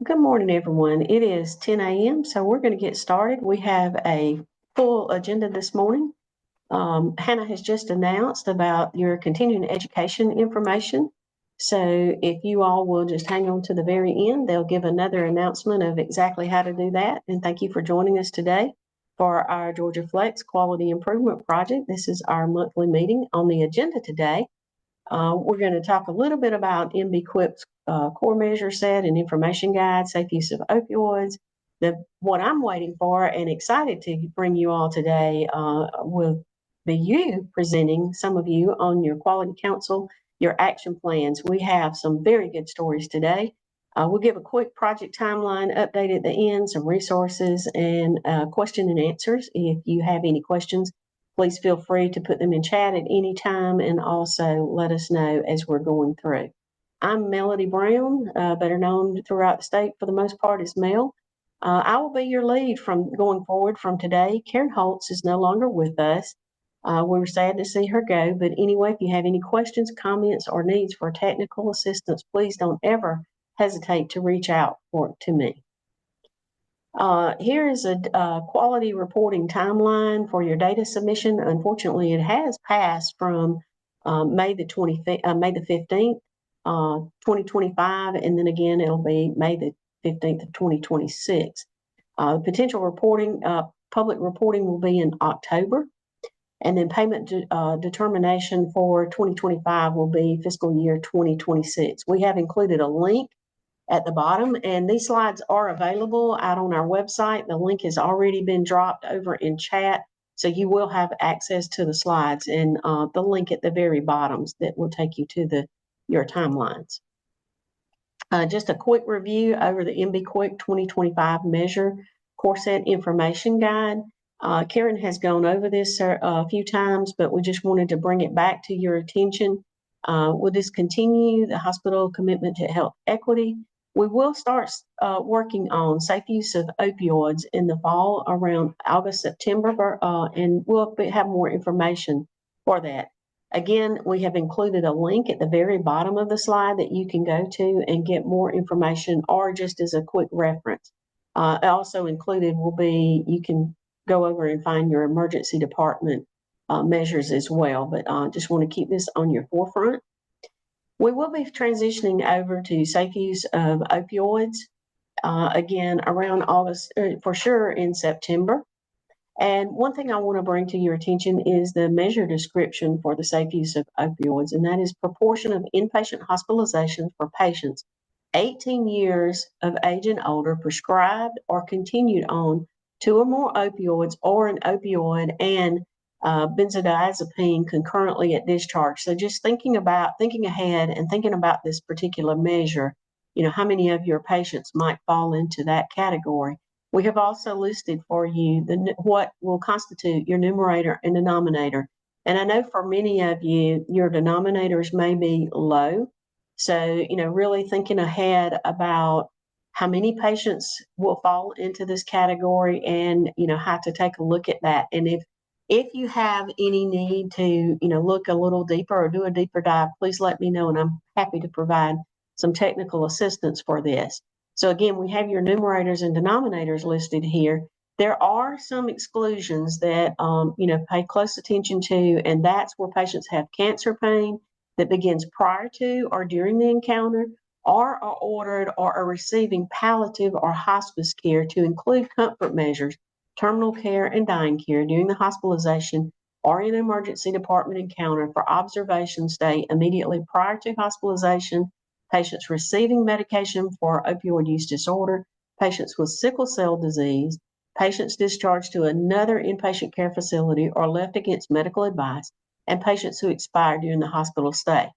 Good morning, everyone. It is 10 a.m., so we're going to get started. We have a full agenda this morning. Hannah has just announced about your continuing education information. So if you all will just hang on to the very end, they'll give another announcement of exactly how to do that. And thank you for joining us today for our Georgia Flex Quality Improvement Project. This is our monthly meeting. On the agenda today, we're going to talk a little bit about MB-QIP's core measure set and information guide, safe use of opioids. What I'm waiting for and excited to bring you all today will be you presenting, some of you, on your quality council, your action plans. We have some very good stories today. We'll give a quick project timeline update at the end, some resources, and question and answers. If you have any questions, please feel free to put them in chat at any time and also let us know as we're going through. I'm Melody Brown, better known throughout the state for the most part as Mel. I will be your lead from going forward from today. Karen Holtz is no longer with us. We were sad to see her go, but anyway, if you have any questions, comments, or needs for technical assistance, please don't ever hesitate to reach out to me. Here is a quality reporting timeline for your data submission. Unfortunately, it has passed from May the 15th, 2025, and then again it'll be May the 15th of 2026. Potential reporting, public reporting will be in October, and then payment determination for 2025 will be fiscal year 2026. We have included a link at the bottom, and these slides are available out on our website. The link has already been dropped over in chat, so you will have access to the slides and the link at the very bottoms that will take you to your timelines. Just a quick review over the MB-QIP 2025 measure core set information guide. Karen has gone over this a few times, but we just wanted to bring it back to your attention. We'll discontinue the hospital commitment to health equity. We will start working on safe use of opioids in the fall around August, September, and we'll have more information for that. Again, we have included a link at the very bottom of the slide that you can go to and get more information, or just as a quick reference. Also included will be, you can go over and find your emergency department measures as well, but just want to keep this on your forefront. We will be transitioning over to safe use of opioids, again, around August, for sure in September. And one thing I want to bring to your attention is the measure description for the safe use of opioids, and that is proportion of inpatient hospitalizations for patients 18 years of age and older prescribed or continued on 2 or more opioids or an opioid and benzodiazepine concurrently at discharge. So just thinking ahead and thinking about this particular measure, how many of your patients might fall into that category. We have also listed for you what will constitute your numerator and denominator. And I know for many of you, your denominators may be low. So, really thinking ahead about how many patients will fall into this category and, how to take a look at that. And if you have any need to, look a little deeper or do a deeper dive, please let me know, and I'm happy to provide some technical assistance for this. So again, we have your numerators and denominators listed here. There are some exclusions that, pay close attention to, and that's where patients have cancer pain that begins prior to or during the encounter, or are ordered or are receiving palliative or hospice care to include comfort measures, terminal care, and dying care during the hospitalization or in an emergency department encounter for observation stay immediately prior to hospitalization, patients receiving medication for opioid use disorder, patients with sickle cell disease, patients discharged to another inpatient care facility or left against medical advice, and patients who expired during the hospital stay.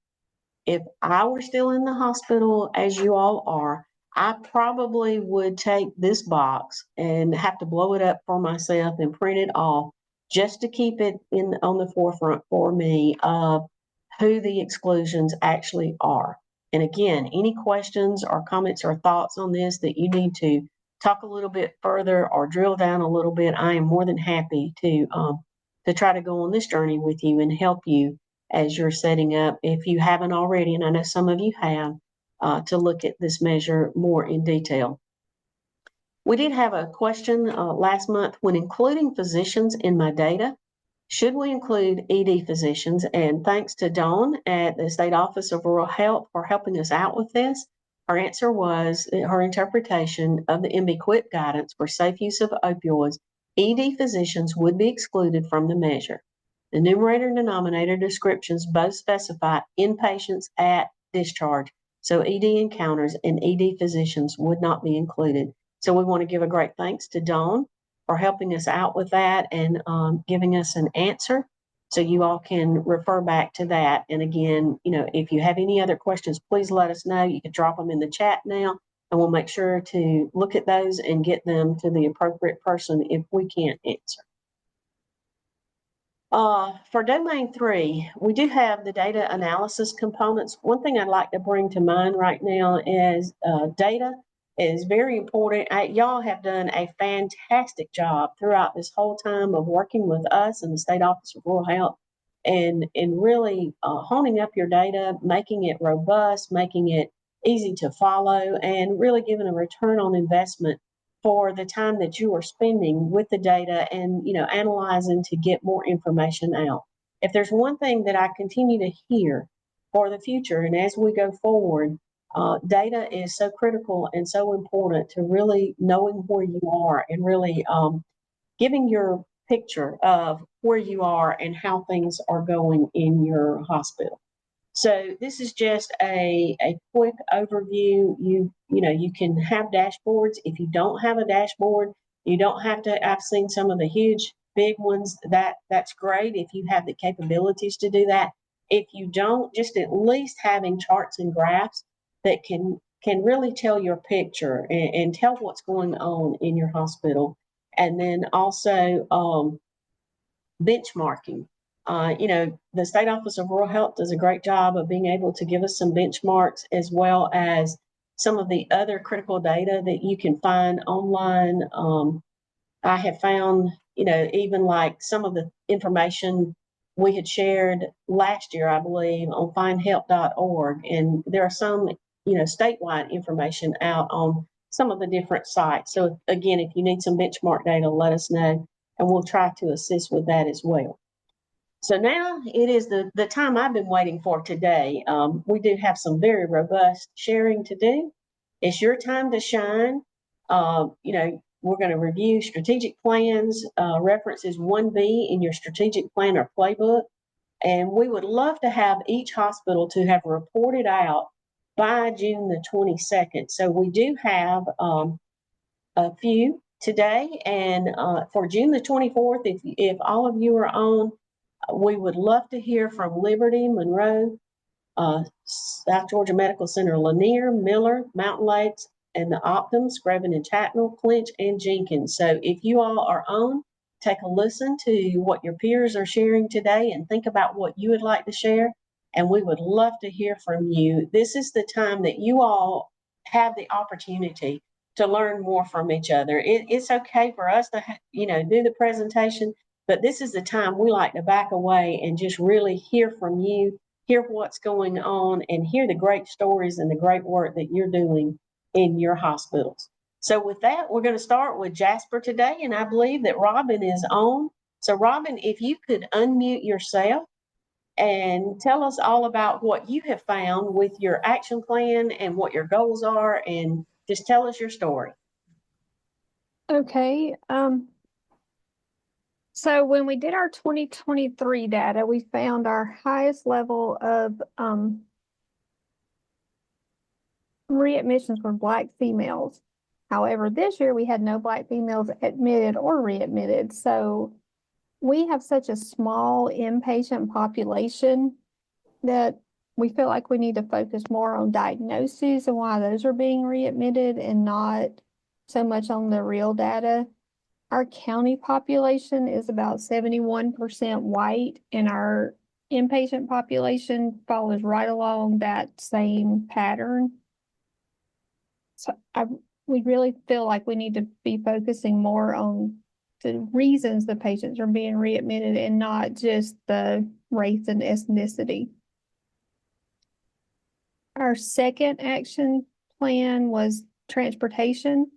If I were still in the hospital, as you all are, I probably would take this box and have to blow it up for myself and print it off just to keep it on the forefront for me of who the exclusions actually are. And again, any questions or comments or thoughts on this that you need to talk a little bit further or drill down a little bit, I am more than happy to try to go on this journey with you and help you as you're setting up. If you haven't already, and I know some of you have, to look at this measure more in detail. We did have a question last month: when including physicians in my data, should we include ED physicians? And thanks to Dawn at the State Office of Rural Health for helping us out with this. Her answer was her interpretation of the MB-QUIP guidance for safe use of opioids. ED physicians would be excluded from the measure. The numerator and denominator descriptions both specify inpatients at discharge, so ED encounters and ED physicians would not be included. So we want to give a great thanks to Dawn for helping us out with that and giving us an answer. So you all can refer back to that. And again, if you have any other questions, please let us know. You can drop them in the chat now, and we'll make sure to look at those and get them to the appropriate person if we can't answer. For domain 3, we do have the data analysis components. One thing I'd like to bring to mind right now is data is very important. Y'all have done a fantastic job throughout this whole time of working with us and the State Office of Rural Health and really honing up your data, making it robust, making it easy to follow, and really giving a return on investment for the time that you are spending with the data and analyzing to get more information out. If there's one thing that I continue to hear for the future and as we go forward, data is so critical and so important to really knowing where you are and really giving your picture of where you are and how things are going in your hospital. So this is just a quick overview. You can have dashboards. If you don't have a dashboard, you don't have to. I've seen some of the huge, big ones. That's great if you have the capabilities to do that. If you don't, just at least having charts and graphs that can really tell your picture and tell what's going on in your hospital. And then also benchmarking. The State Office of Rural Health does a great job of being able to give us some benchmarks as well as some of the other critical data that you can find online. I have found, even like some of the information we had shared last year, I believe, on findhelp.org. And there are some, statewide information out on some of the different sites. So again, if you need some benchmark data, let us know, and we'll try to assist with that as well. So now it is the time I've been waiting for today. We do have some very robust sharing to do. It's your time to shine. We're going to review strategic plans, references 1B in your strategic plan or playbook. And we would love to have each hospital to have reported out by June the 22nd. So we do have a few today. And for June the 24th, if all of you are on, we would love to hear from Liberty, Monroe, South Georgia Medical Center, Lanier, Miller, Mountain Lakes, and the Optum, Screven and Chattanooga, Clinch, and Jenkins. So if you all are on, take a listen to what your peers are sharing today and think about what you would like to share. And we would love to hear from you. This is the time that you all have the opportunity to learn more from each other. It's okay for us to, do the presentation, but this is the time we like to back away and just really hear from you, hear what's going on, and hear the great stories and the great work that you're doing in your hospitals. So with that, we're going to start with Jasper today, and I believe that Robin is on. So Robin, if you could unmute yourself and tell us all about what you have found with your action plan and what your goals are, and just tell us your story. Okay. So when we did our 2023 data, we found our highest level of readmissions were Black females. However, this year we had no Black females admitted or readmitted. So we have such a small inpatient population that we feel like we need to focus more on diagnoses and why those are being readmitted and not so much on the real data. Our county population is about 71% white, and our inpatient population follows right along that same pattern. So we really feel like we need to be focusing more on the reasons the patients are being readmitted and not just the race and ethnicity. Our second action plan was transportation.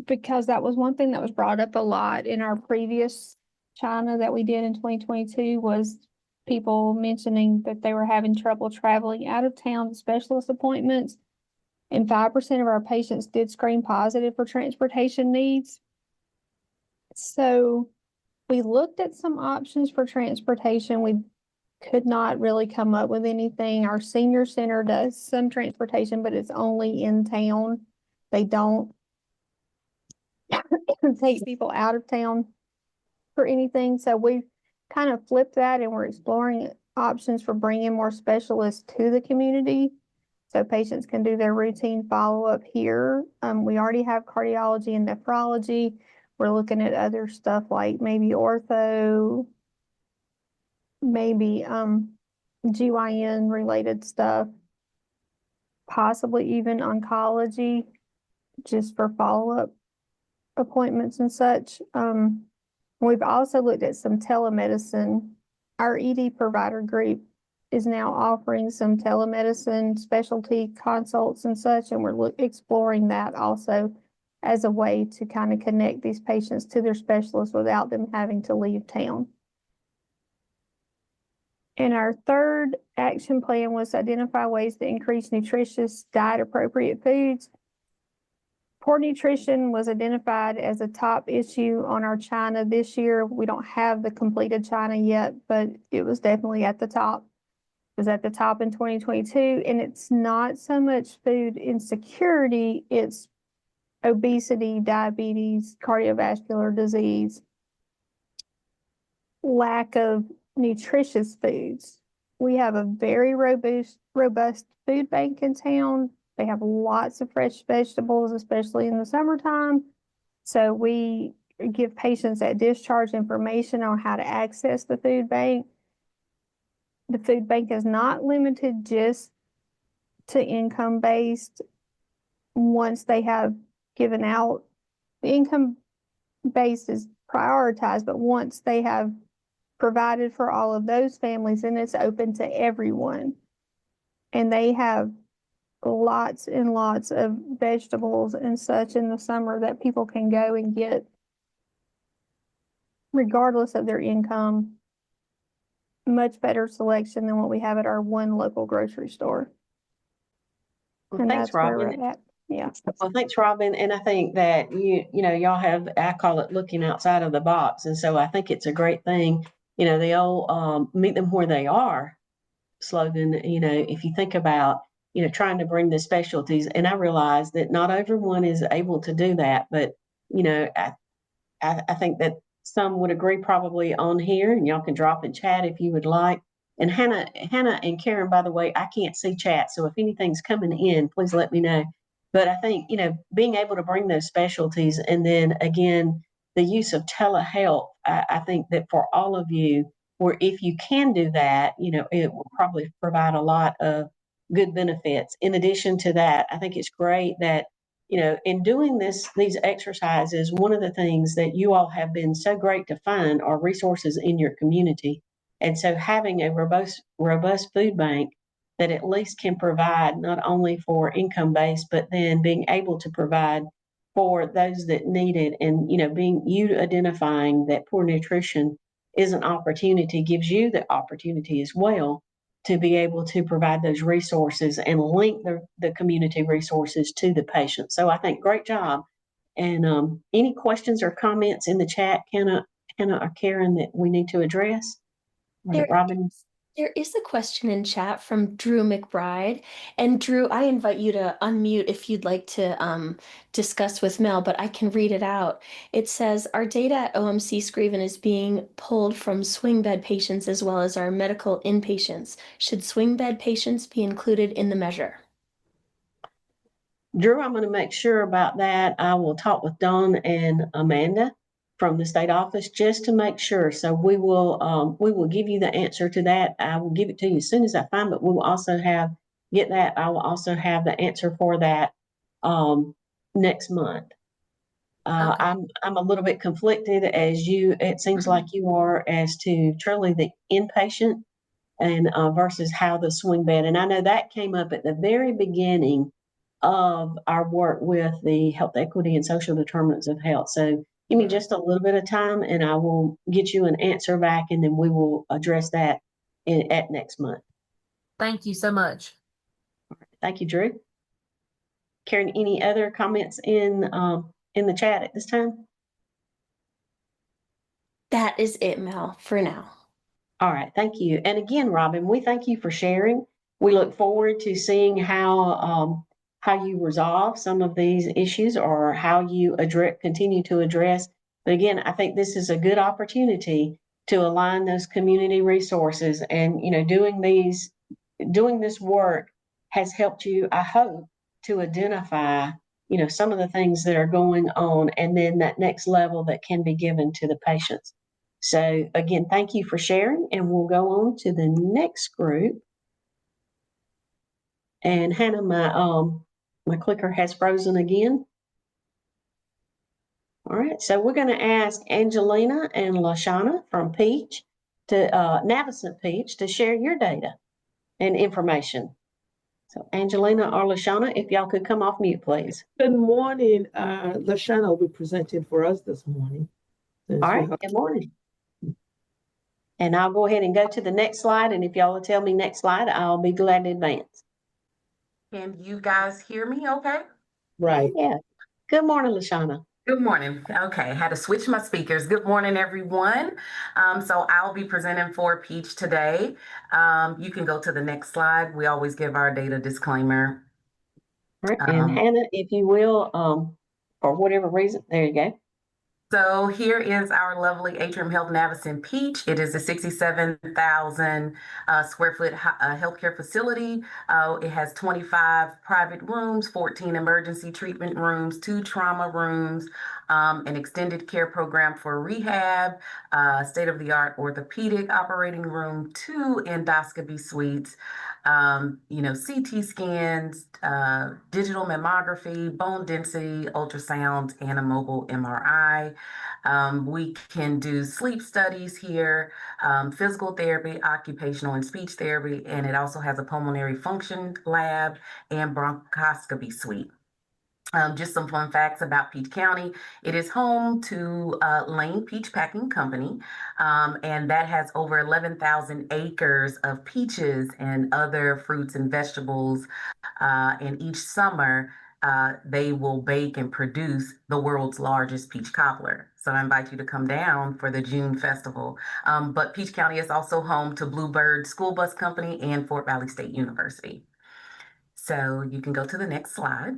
Because that was one thing that was brought up a lot in our previous China that we did in 2022 was people mentioning that they were having trouble traveling out of town to specialist appointments. And 5% of our patients did screen positive for transportation needs. So we looked at some options for transportation. We could not really come up with anything. Our senior center does some transportation, but it's only in town. They don't take people out of town for anything. So we kind of flipped that and we're exploring options for bringing more specialists to the community so patients can do their routine follow-up here. We already have cardiology and nephrology. We're looking at other stuff like maybe ortho, maybe GYN related stuff, possibly even oncology, just for follow-up appointments and such. We've also looked at some telemedicine. Our ED provider group is now offering some telemedicine specialty consults and such, and we're exploring that also as a way to kind of connect these patients to their specialists without them having to leave town. And our third action plan was to identify ways to increase nutritious, diet-appropriate foods. Poor nutrition was identified as a top issue on our China this year. We don't have the completed China yet, but it was definitely at the top. It was at the top in 2022, and it's not so much food insecurity, it's obesity, diabetes, cardiovascular disease, lack of nutritious foods. We have a very robust food bank in town. They have lots of fresh vegetables, especially in the summertime. So we give patients at discharge information on how to access the food bank. The food bank is not limited just to income-based. Once they have given out, the income-based is prioritized, but once they have provided for all of those families, then it's open to everyone. And they have lots and lots of vegetables and such in the summer that people can go and get regardless of their income. Much better selection than what we have at our one local grocery store. Well, And thanks, that's where Robin. we're at. Yeah. Well, thanks, Robin. And I think that y'all have, I call it looking outside of the box. And so I think it's a great thing. The old meet them where they are slogan, if you think about, trying to bring the specialties. And I realize that not everyone is able to do that. But, I think that some would agree probably on here, and y'all can drop in chat if you would like. And Hannah and Karen, by the way, I can't see chat. So if anything's coming in, please let me know. But I think, being able to bring those specialties, and then again, the use of telehealth, I think that for all of you, where if you can do that, it will probably provide a lot of good benefits. In addition to that, I think it's great that, in doing these exercises, one of the things that you all have been so great to find are resources in your community. And so having a robust food bank that at least can provide not only for income based, but then being able to provide for those that need it. And, being you identifying that poor nutrition is an opportunity, gives you the opportunity as well to be able to provide those resources and link the community resources to the patient. So I think great job. And any questions or comments in the chat, Hannah or Karen, that we need to address? Robin? There is a question in chat from Drew McBride. And Drew, I invite you to unmute if you'd like to discuss with Mel, but I can read it out. It says, our data at OMC Screven is being pulled from swing bed patients as well as our medical inpatients. Should swing bed patients be included in the measure? Drew, I'm going to make sure about that. I will talk with Dawn and Amanda from the state office just to make sure. So we will give you the answer to that. I will give it to you as soon as I find, but we will also I will also have the answer for that next month. Okay. I'm a little bit conflicted it seems like you are, as to truly the inpatient and versus how the swing bed. And I know that came up at the very beginning of our work with the health equity and social determinants of health. So give me just a little bit of time and I will get you an answer back, and then we will address that at next month. Thank you so much. Thank you, Drew. Karen, any other comments in the chat at this time? That is it, Mel, for now. All right, thank you. And again, Robin, we thank you for sharing. We look forward to seeing how you resolve some of these issues or how you continue to address. But again, I think this is a good opportunity to align those community resources, and doing this work has helped you, I hope, to identify some of the things that are going on, and then that next level that can be given to the patients. So again, thank you for sharing, and we'll go on to the next group. And Hannah, my clicker has frozen again. All right, so we're going to ask Angelina and Lashana from Peach to Navicent Peach to share your data and information. So Angelina or Lashana, if y'all could come off mute, please. Good morning. Lashana will be presenting for us this morning. All right, good morning. And I'll go ahead and go to the next slide. And if y'all will tell me next slide, I'll be glad to advance. Can you guys hear me okay? Right. Yeah. Good morning, Lashana. Good morning. Okay, had to switch my speakers. Good morning, everyone. So I'll be presenting for Peach today. You can go to the next slide. We always give our data disclaimer. All right, and Hannah, if you will, for whatever reason, there you go. So here is our lovely Atrium Health Navicent Peach. It is a 67,000 square foot healthcare facility. It has 25 private rooms, 14 emergency treatment rooms, 2 trauma rooms, an extended care program for rehab, state-of-the-art orthopedic operating room, 2 endoscopy suites, CT scans, digital mammography, bone density, ultrasound, and a mobile MRI. We can do sleep studies here, physical therapy, occupational and speech therapy, and it also has a pulmonary function lab and bronchoscopy suite. Just some fun facts about Peach County. It is home to Lane Peach Packing Company, and that has over 11,000 acres of peaches and other fruits and vegetables. And each summer, they will bake and produce the world's largest peach cobbler. So I invite you to come down for the June festival. But Peach County is also home to Bluebird School Bus Company and Fort Valley State University. So you can go to the next slide.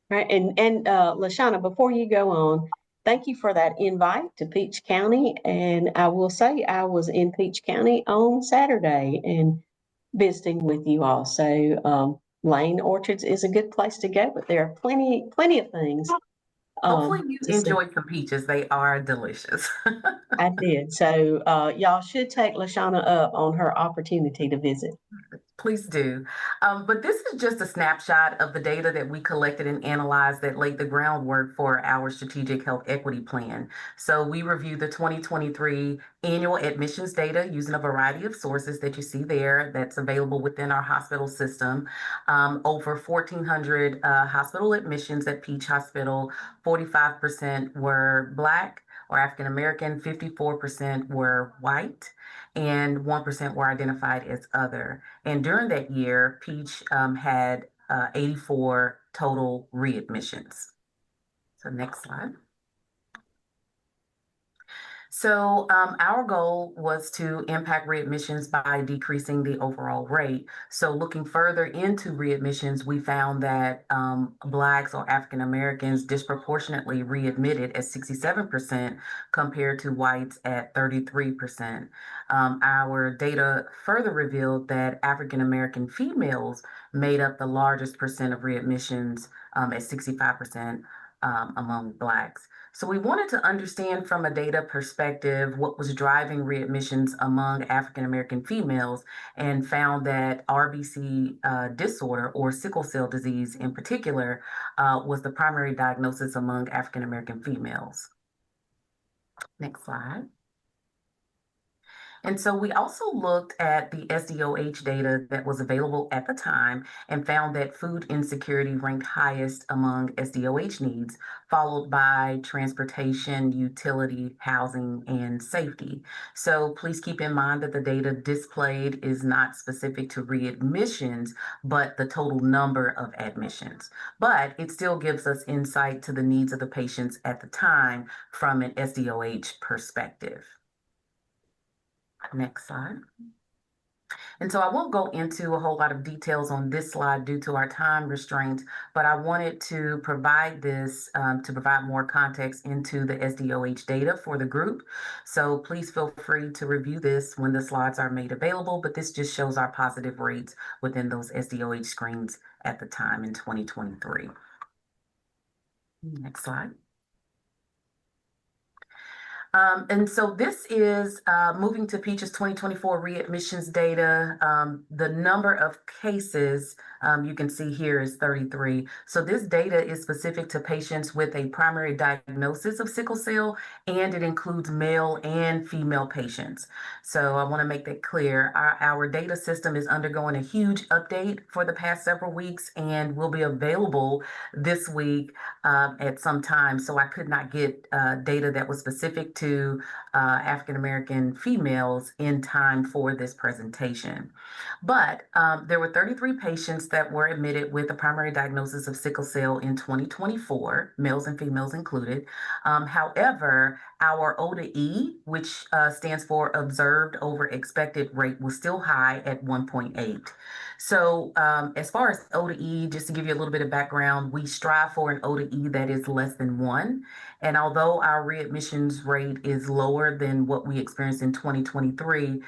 Right, and Lashana, before you go on, thank you for that invite to Peach County. And I will say I was in Peach County on Saturday and visiting with you all. So Lane Orchards is a good place to go, but there are plenty of things. Hopefully you enjoyed some peaches. They are delicious. I did. So y'all should take Lashana up on her opportunity to visit. Please do. But this is just a snapshot of the data that we collected and analyzed that laid the groundwork for our strategic health equity plan. So we reviewed the 2023 annual admissions data using a variety of sources that you see there that's available within our hospital system. Over 1,400 hospital admissions at Peach Hospital, 45% were Black or African American, 54% were white, and 1% were identified as other. And during that year, Peach had 84 total readmissions. So next slide. So our goal was to impact readmissions by decreasing the overall rate. So looking further into readmissions, we found that Blacks or African Americans disproportionately readmitted at 67% compared to whites at 33%. Our data further revealed that African American females made up the largest percent of readmissions at 65% among Blacks. So we wanted to understand from a data perspective what was driving readmissions among African American females, and found that RBC disorder, or sickle cell disease in particular, was the primary diagnosis among African American females. Next slide. And so we also looked at the SDOH data that was available at the time and found that food insecurity ranked highest among SDOH needs, followed by transportation, utility, housing, and safety. So please keep in mind that the data displayed is not specific to readmissions, but the total number of admissions. But it still gives us insight to the needs of the patients at the time from an SDOH perspective. Next slide. And so I won't go into a whole lot of details on this slide due to our time restraints, but I wanted to provide this to provide more context into the SDOH data for the group. So please feel free to review this when the slides are made available, but this just shows our positive rates within those SDOH screens at the time in 2023. Next slide. And so this is moving to Peach's 2024 readmissions data. The number of cases you can see here is 33. So this data is specific to patients with a primary diagnosis of sickle cell, and it includes male and female patients. So I want to make that clear. Our data system is undergoing a huge update for the past several weeks and will be available this week at some time. So I could not get data that was specific to African-American females in time for this presentation. But there were 33 patients that were admitted with a primary diagnosis of sickle cell in 2024, males and females included. However, our O to E, which stands for observed over expected rate, was still high at 1.8. So as far as O to E, just to give you a little bit of background, we strive for an O to E that is less than 1. And although our readmissions rate is lower than what we experienced in 2023,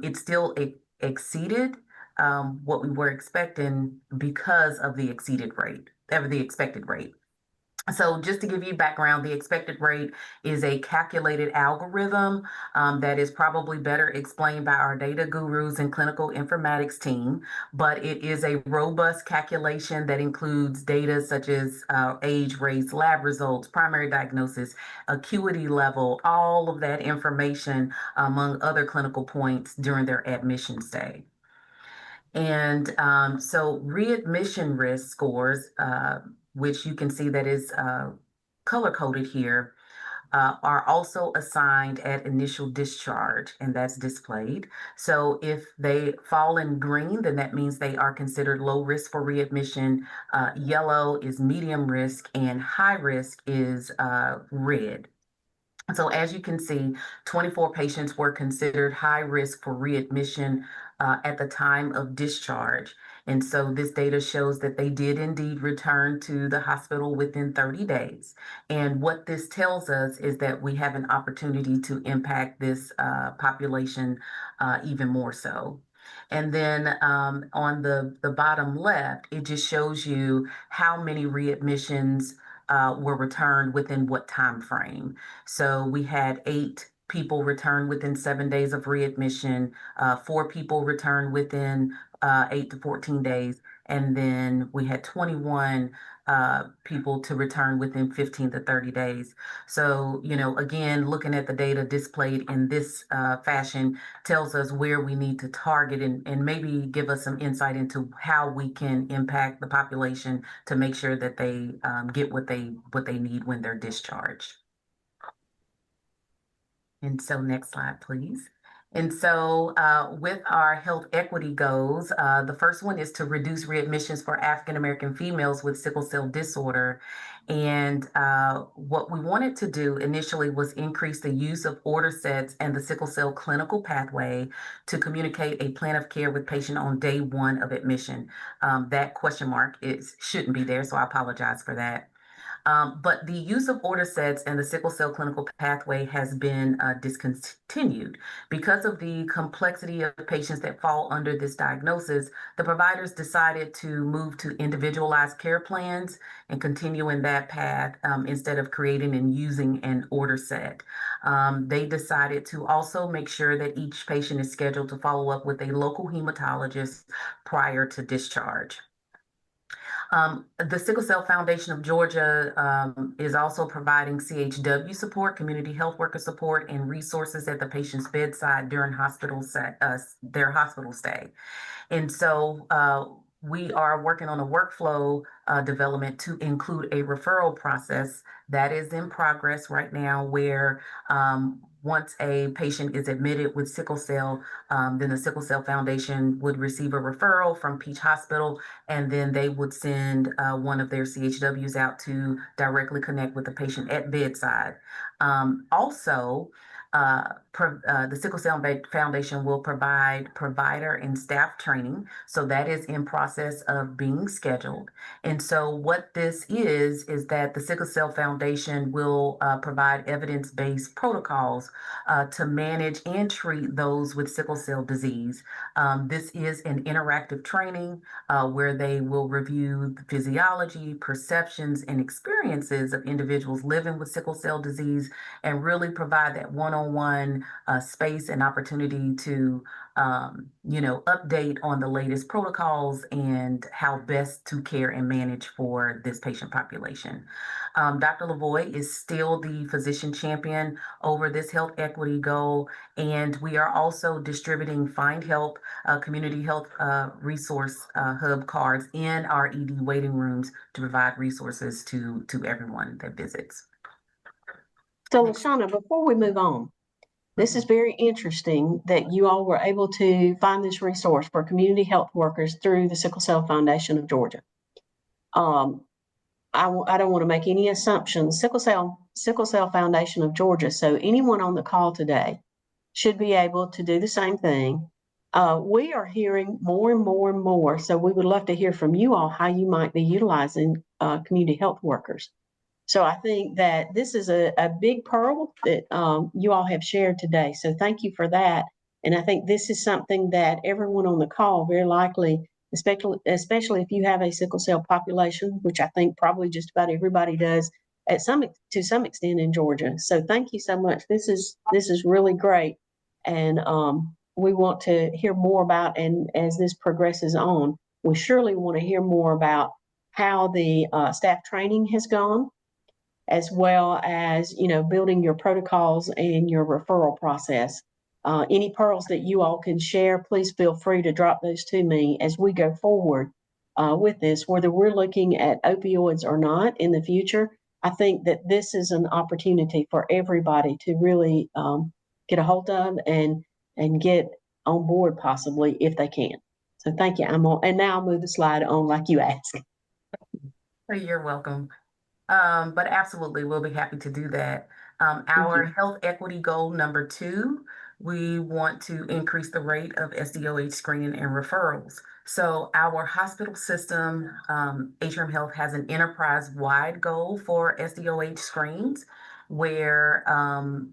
it still exceeded what we were expecting because of the expected rate. So just to give you background, the expected rate is a calculated algorithm that is probably better explained by our data gurus and clinical informatics team, but it is a robust calculation that includes data such as age, race, lab results, primary diagnosis, acuity level, all of that information among other clinical points during their admission stay. And so readmission risk scores, which you can see that is color-coded here, are also assigned at initial discharge, and that's displayed. So if they fall in green, then that means they are considered low risk for readmission. Yellow is medium risk, and high risk is red. So as you can see, 24 patients were considered high risk for readmission at the time of discharge. And so this data shows that they did indeed return to the hospital within 30 days. And what this tells us is that we have an opportunity to impact this population even more so. And then on the bottom left, it just shows you how many readmissions were returned within what time frame. So we had 8 people return within 7 days of readmission, 4 people return within 8 to 14 days, and then we had 21 people to return within 15 to 30 days. So, you know, again, looking at the data displayed in this fashion tells us where we need to target and maybe give us some insight into how we can impact the population to make sure that they get what they need when they're discharged. And so next slide, please. And so with our health equity goals, the first one is to reduce readmissions for African-American females with sickle cell disorder. And what we wanted to do initially was increase the use of order sets and the sickle cell clinical pathway to communicate a plan of care with patient on day 1 of admission. That question mark shouldn't be there, so I apologize for that. But the use of order sets and the sickle cell clinical pathway has been discontinued. Because of the complexity of patients that fall under this diagnosis, the providers decided to move to individualized care plans and continue in that path instead of creating and using an order set. They decided to also make sure that each patient is scheduled to follow up with a local hematologist prior to discharge. The Sickle Cell Foundation of Georgia is also providing CHW support, community health worker support, and resources at the patient's bedside during their hospital stay. And so we are working on a workflow development to include a referral process that is in progress right now, where once a patient is admitted with sickle cell, then the Sickle Cell Foundation would receive a referral from Peach Hospital, and then they would send one of their CHWs out to directly connect with the patient at bedside. Also, the Sickle Cell Foundation will provide provider and staff training. So that is in process of being scheduled. And so what this is that the Sickle Cell Foundation will provide evidence-based protocols to manage and treat those with sickle cell disease. This is an interactive training where they will review the physiology, perceptions, and experiences of individuals living with sickle cell disease, and really provide that one-on-one space and opportunity to, update on the latest protocols and how best to care and manage for this patient population. Dr. Lavoie is still the physician champion over this health equity goal, and we are also distributing Find Help community health resource hub cards in our ED waiting rooms to provide resources to everyone that visits. So LaShawna, before we move on, this is very interesting that you all were able to find this resource for community health workers through the Sickle Cell Foundation of Georgia. I don't want to make any assumptions. Sickle Cell Foundation of Georgia. So anyone on the call today should be able to do the same thing. We are hearing more and more and more. So we would love to hear from you all how you might be utilizing community health workers. So I think that this is a big pearl that you all have shared today. So thank you for that. And I think this is something that everyone on the call very likely, especially if you have a sickle cell population, which I think probably just about everybody does to some extent in Georgia. So thank you so much. This is really great. And we want to hear more about, and as this progresses on, we surely want to hear more about how the staff training has gone, as well as, building your protocols and your referral process. Any pearls that you all can share, please feel free to drop those to me as we go forward with this, whether we're looking at opioids or not in the future. I think that this is an opportunity for everybody to really get a hold of and get on board possibly if they can. So thank you. And now I'll move the slide on like you asked. You're welcome. But absolutely, we'll be happy to do that. Our health equity goal number 2, we want to increase the rate of SDOH screening and referrals. So our hospital system, Atrium Health, has an enterprise-wide goal for SDOH screens, where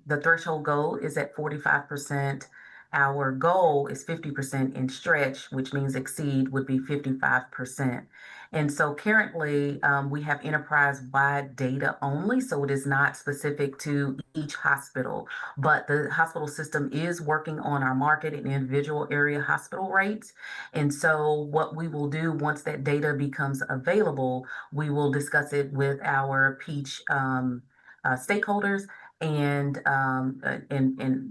the threshold goal is at 45%. Our goal is 50% in stretch, which means exceed would be 55%. And so currently we have enterprise-wide data only, so it is not specific to each hospital, but the hospital system is working on our market and individual area hospital rates. And so what we will do once that data becomes available, we will discuss it with our Peach stakeholders, and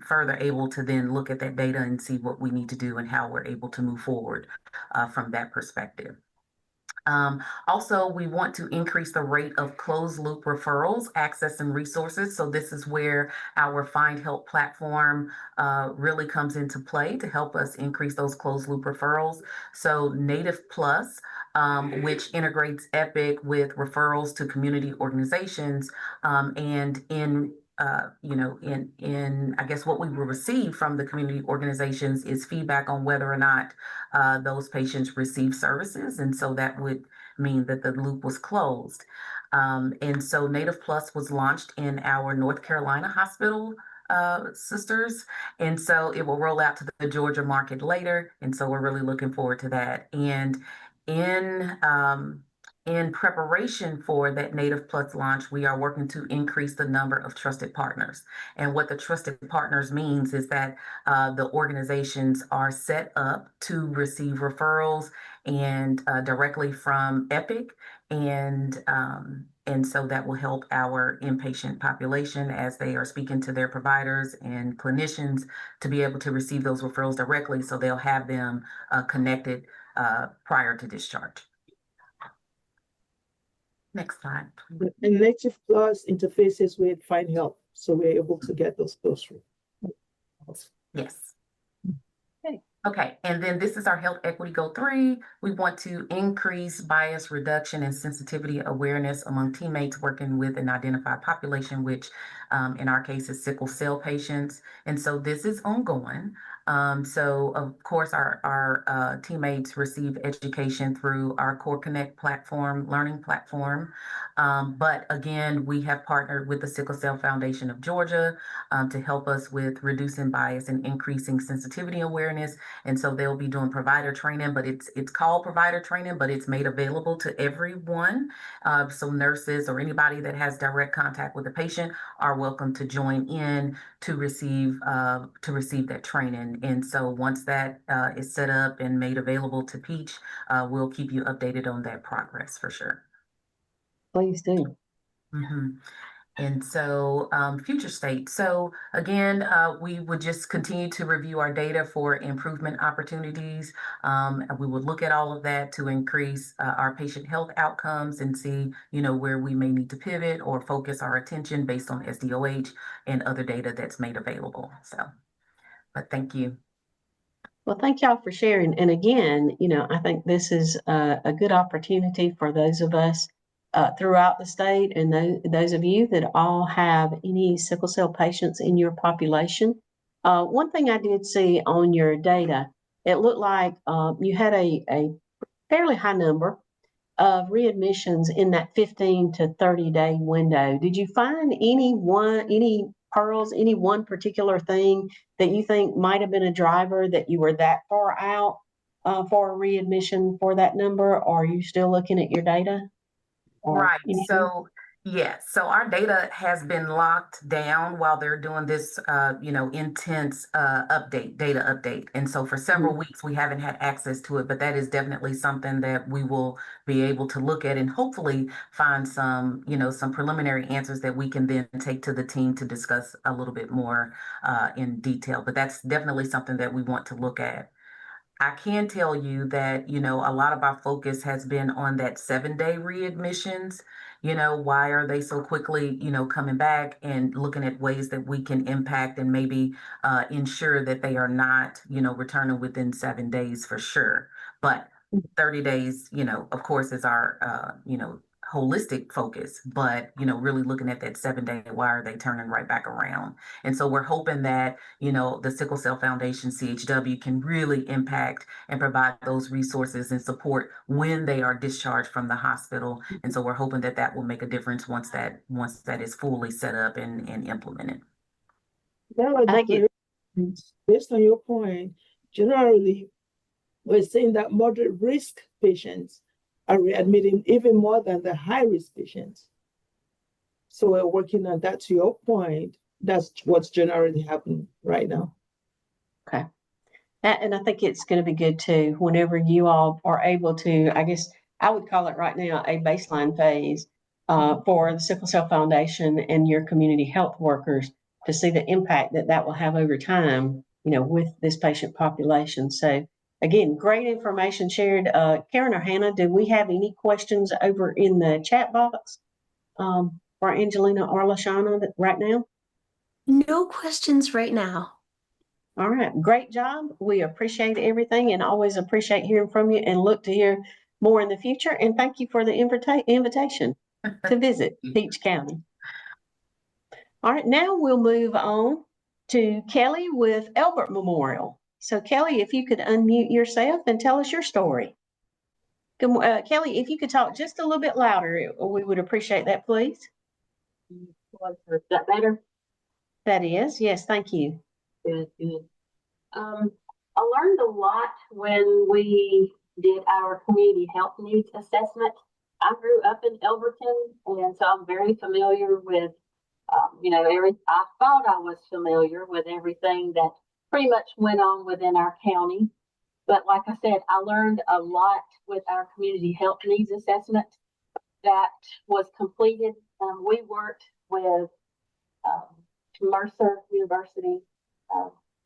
further able to then look at that data and see what we need to do and how we're able to move forward from that perspective. Also, we want to increase the rate of closed loop referrals, access, and resources. So this is where our Find Help platform really comes into play to help us increase those closed loop referrals. So Native Plus, which integrates Epic with referrals to community organizations, and in I guess what we will receive from the community organizations is feedback on whether or not those patients receive services. And so that would mean that the loop was closed. And so Native Plus was launched in our North Carolina hospital sisters. And so it will roll out to the Georgia market later. And so we're really looking forward to that. And in preparation for that Native Plus launch, we are working to increase the number of trusted partners. And what the trusted partners means is that the organizations are set up to receive referrals and directly from Epic, and so that will help our inpatient population as they are speaking to their providers and clinicians to be able to receive those referrals directly, so they'll have them connected prior to discharge. Next slide, please. And Native Plus interfaces with Find Help, so we're able to get those through. Yes. Okay. Okay, and then this is our Health Equity Goal 3. We want to increase bias reduction and sensitivity awareness among teammates working with an identified population, which in our case is sickle cell patients. And so this is ongoing. So of course, our teammates receive education through our Core Connect platform, learning platform. But again, we have partnered with the Sickle Cell Foundation of Georgia to help us with reducing bias and increasing sensitivity awareness. And so they'll be doing provider training, but it's called provider training, but it's made available to everyone. So nurses or anybody that has direct contact with the patient are welcome to join in to receive that training. And so once that is set up and made available to Peach, we'll keep you updated on that progress for sure. Please do. And so future state. So again, we would just continue to review our data for improvement opportunities. And we would look at all of that to increase our patient health outcomes and see, where we may need to pivot or focus our attention based on SDOH and other data that's made available. So, but thank you. Well, thank y'all for sharing. And again, I think this is a good opportunity for those of us throughout the state and those of you that all have any sickle cell patients in your population. One thing I did see on your data, it looked like you had a fairly high number of readmissions in that 15 to 30 day window. Did you find any pearls, any one particular thing that you think might have been a driver that you were that far out for a readmission for that number? Or are you still looking at your data? Right. So, yes. So our data has been locked down while they're doing this, intense data update. And so for several weeks, we haven't had access to it, but that is definitely something that we will be able to look at and hopefully find some preliminary answers that we can then take to the team to discuss a little bit more in detail. But that's definitely something that we want to look at. I can tell you that, a lot of our focus has been on that 7-day readmissions. Why are they so quickly, coming back, and looking at ways that we can impact and maybe ensure that they are not, returning within 7 days for sure. But 30 days, of course, is our, holistic focus, but really looking at that 7-day, why are they turning right back around? And so we're hoping that the Sickle Cell Foundation CHW can really impact and provide those resources and support when they are discharged from the hospital. And so we're hoping that that will make a difference once that is fully set up and implemented. Based on your point, generally we're saying that moderate risk patients are readmitting even more than the high risk patients. So we're working on that. To your point, that's what's generally happening right now. Okay. And I think it's going to be good too, whenever you all are able to, I guess I would call it right now, a baseline phase for the Sickle Cell Foundation and your community health workers to see the impact that will have over time, with this patient population. So again, great information shared. Karen or Hannah, do we have any questions over in the chat box for Angelina or LaShawna right now? No questions right now. All right, great job. We appreciate everything and always appreciate hearing from you and look to hear more in the future. And thank you for the invitation to visit Peach County. All right, now we'll move on to Kelly with Elbert Memorial. So Kelly, if you could unmute yourself and tell us your story. Kelly, if you could talk just a little bit louder, we would appreciate that, please. Is that better? That is, yes, thank you. Good. I learned a lot when we did our community health needs assessment. I grew up in Elberton, and so I'm very familiar with, I thought I was familiar with everything that pretty much went on within our county. But like I said, I learned a lot with our community health needs assessment that was completed. We worked with Mercer University,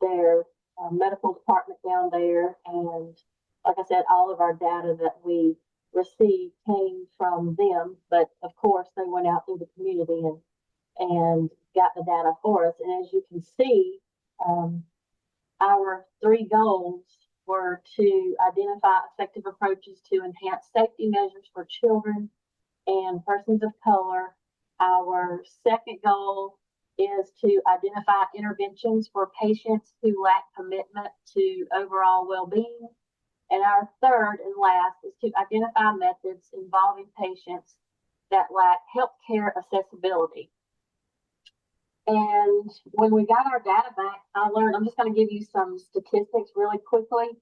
their medical department down there. And like I said, all of our data that we received came from them. But of course, they went out through the community and got the data for us. And as you can see, our 3 goals were to identify effective approaches to enhance safety measures for children and persons of color. Our second goal is to identify interventions for patients who lack commitment to overall well-being. And our third and last is to identify methods involving patients that lack healthcare accessibility. And when we got our data back, I learned, I'm just going to give you some statistics really quickly.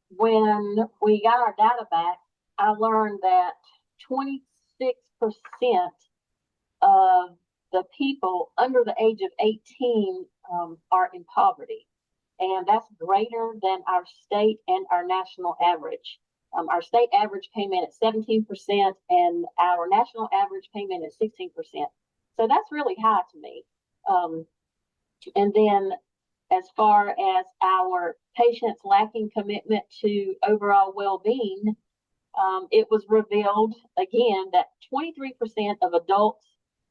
When we got our data back, I learned that 26% of the people under the age of 18 are in poverty. And that's greater than our state and our national average. Our state average came in at 17%, and our national average came in at 16%. So that's really high to me. And then as far as our patients lacking commitment to overall well-being, it was revealed again that 23% of adults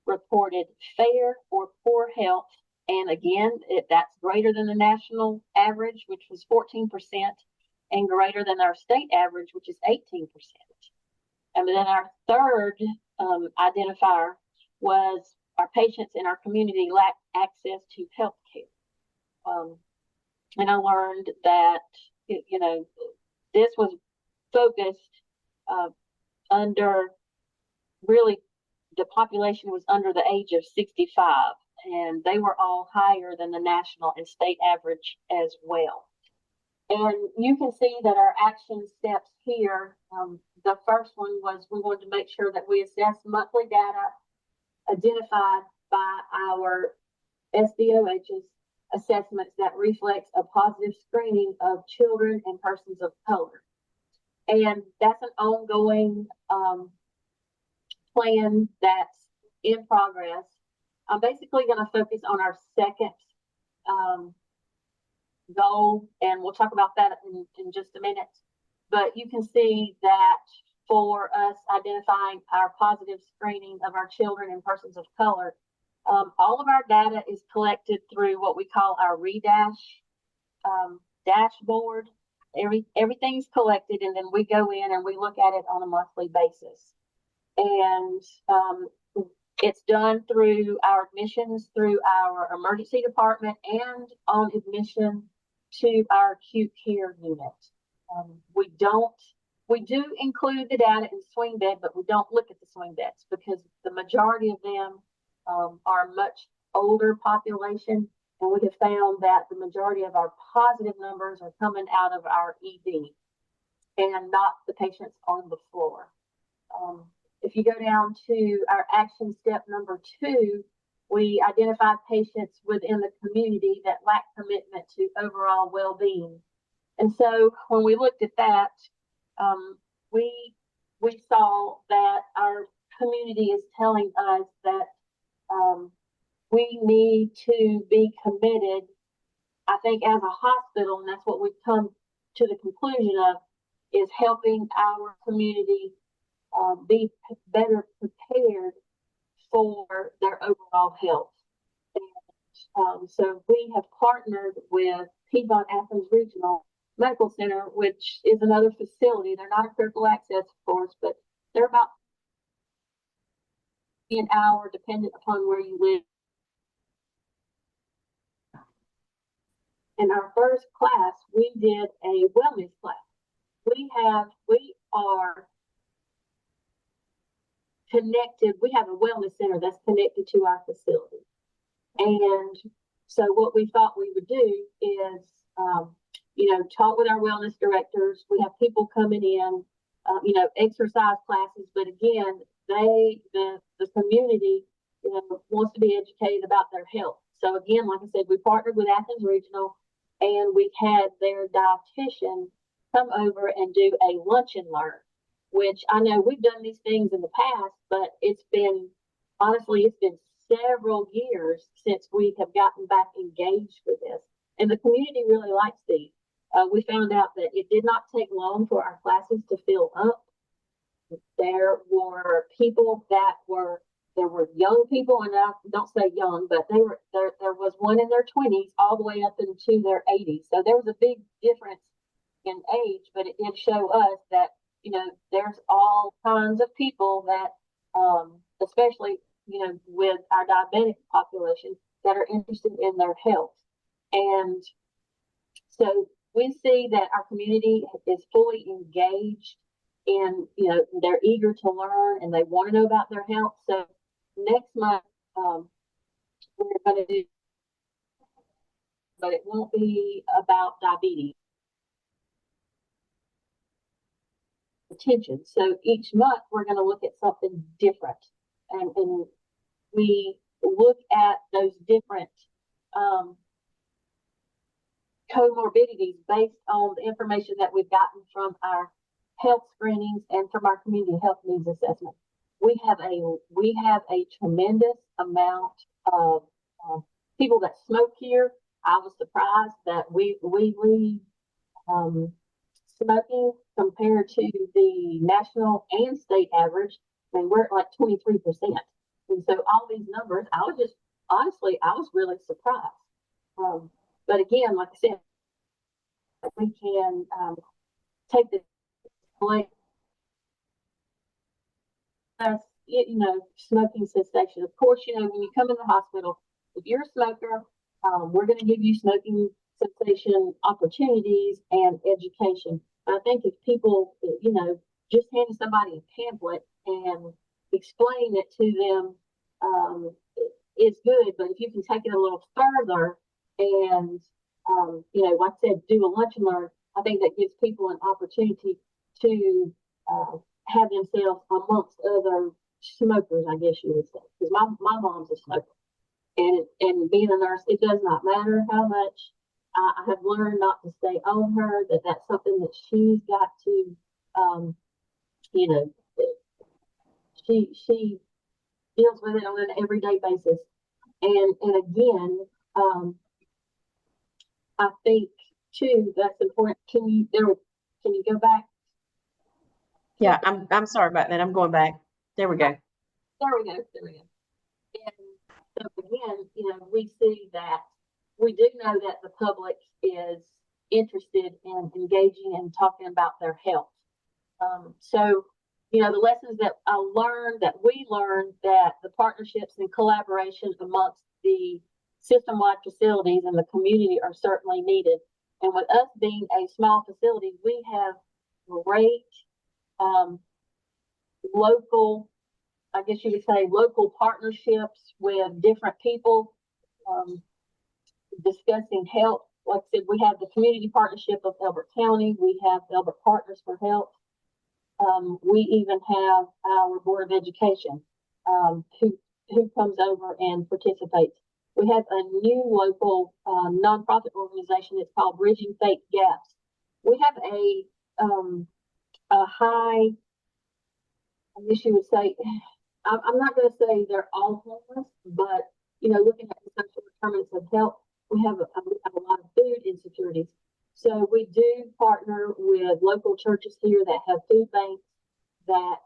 reported fair or poor health. And again, that's greater than the national average, which was 14%, and greater than our state average, which is 18%. And then our third identifier was our patients in our community lack access to health care. And I learned that, this was focused under, really, the population was under the age of 65, and they were all higher than the national and state average as well. And you can see that our action steps here, the first one was we wanted to make sure that we assess monthly data identified by our SDOH's assessments that reflects a positive screening of children and persons of color. And that's an ongoing plan that's in progress. I'm basically going to focus on our second goal, and we'll talk about that in just a minute. But you can see that for us identifying our positive screening of our children and persons of color, all of our data is collected through what we call our ReDash dashboard. Everything's collected, and then we go in and we look at it on a monthly basis. And it's done through our admissions, through our emergency department, and on admission to our acute care unit. We do include the data in swing bed, but we don't look at the swing beds because the majority of them are a much older population, and we have found that the majority of our positive numbers are coming out of our ED and not the patients on the floor. If you go down to our action step number 2, we identify patients within the community that lack commitment to overall well-being. And so when we looked at that, we saw that our community is telling us that we need to be committed, I think, as a hospital, and that's what we've come to the conclusion of, is helping our community be better prepared for their overall health. And so we have partnered with Piedmont Athens Regional Medical Center, which is another facility. They're not a critical access, of course, but they're about an hour dependent upon where you live. In our first class, we did a wellness class. We are connected. We have a wellness center that's connected to our facility. And so what we thought we would do is, talk with our wellness directors. We have people coming in exercise classes. But again, the community, wants to be educated about their health. So again, like I said, we partnered with Athens Regional, and we had their dietitian come over and do a lunch and learn, which I know we've done these things in the past, but it's been several years since we have gotten back engaged with this. And the community really likes these. We found out that it did not take long for our classes to fill up. There were people there were young people, and I don't say young, but there was one in their 20s all the way up into their 80s. So there was a big difference in age, but it did show us that, there's all kinds of people that, especially, with our diabetic population, that are interested in their health. And so we see that our community is fully engaged, and they're eager to learn, and they want to know about their health. So next month, we're going to do, but it won't be about diabetes. Attention. So each month we're going to look at something different, and we look at those different comorbidities based on the information that we've gotten from our health screenings and from our community health needs assessment. We have a tremendous amount of people that smoke here. I was surprised that we lead smoking compared to the national and state average. I mean, we're at like 23%. And so all these numbers, I was really surprised. But again, like I said, we can take this point, smoking cessation. Of course, when you come in the hospital, if you're a smoker, we're going to give you smoking cessation opportunities and education. I think if people, just handing somebody a pamphlet and explain it to them is good. But if you can take it a little further and, like I said, do a lunch and learn, I think that gives people an opportunity to have themselves amongst other smokers, I guess you would say. Because my mom's a smoker. And being a nurse, it does not matter how much I have learned not to stay on her, that's something that she's got to, she deals with it on an everyday basis. And again, I think too, that's important. Can you go back? Yeah, I'm sorry about that. I'm going back. There we go. There we go. And so again, we see that we do know that the public is interested in engaging and talking about their health. So, the lessons that we learned, that the partnerships and collaboration amongst the system-wide facilities and the community are certainly needed. And with us being a small facility, we have great local, I guess you could say, local partnerships with different people discussing health. Like I said, we have the community partnership of Elbert County. We have Elbert Partners for Health. We even have our Board of Education who comes over and participates. We have a new local nonprofit organization. It's called Bridging Faith Gaps. We have a high, I guess you would say, I'm not going to say they're all homeless, but looking at the social determinants of health, we have a lot of food insecurities. So we do partner with local churches here that have food banks that,